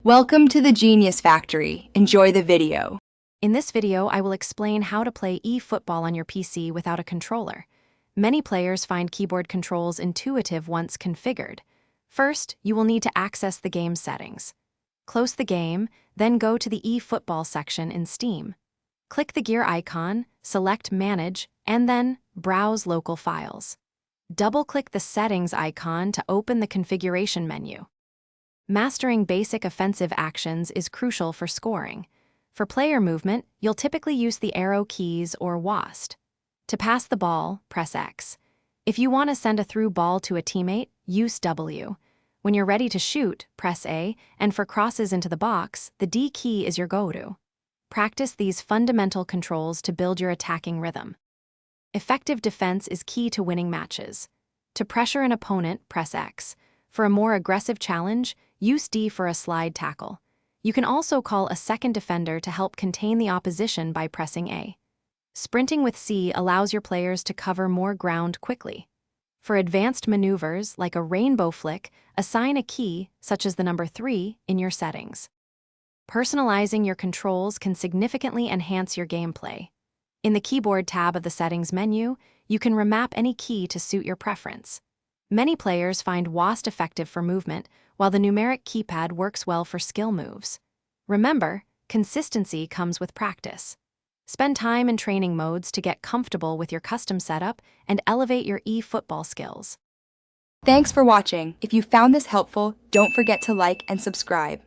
Welcome to the Genius Factory. Enjoy the video. In this video, I will explain how to play eFootball on your PC without a controller. Many players find keyboard controls intuitive once configured. First, you will need to access the game settings. Close the game, then go to the eFootball section in Steam. Click the gear icon, select Manage, and then Browse Local Files. Double-click the Settings icon to open the configuration menu. Mastering basic offensive actions is crucial for scoring. For player movement, you'll typically use the arrow keys or WASD. To pass the ball, press X. If you want to send a through ball to a teammate, use W. When you're ready to shoot, press A, and for crosses into the box, the D key is your go-to. Practice these fundamental controls to build your attacking rhythm. Effective defense is key to winning matches. To pressure an opponent, press X. For a more aggressive challenge, use D for a slide tackle. You can also call a second defender to help contain the opposition by pressing A. Sprinting with C allows your players to cover more ground quickly. For advanced maneuvers, like a rainbow flick, assign a key, such as the number 3, in your settings. Personalizing your controls can significantly enhance your gameplay. In the Keyboard tab of the Settings menu, you can remap any key to suit your preference. Many players find WASD effective for movement, while the numeric keypad works well for skill moves. Remember, consistency comes with practice. Spend time in training modes to get comfortable with your custom setup and elevate your eFootball skills. Thanks for watching. If you found this helpful, don't forget to like and subscribe.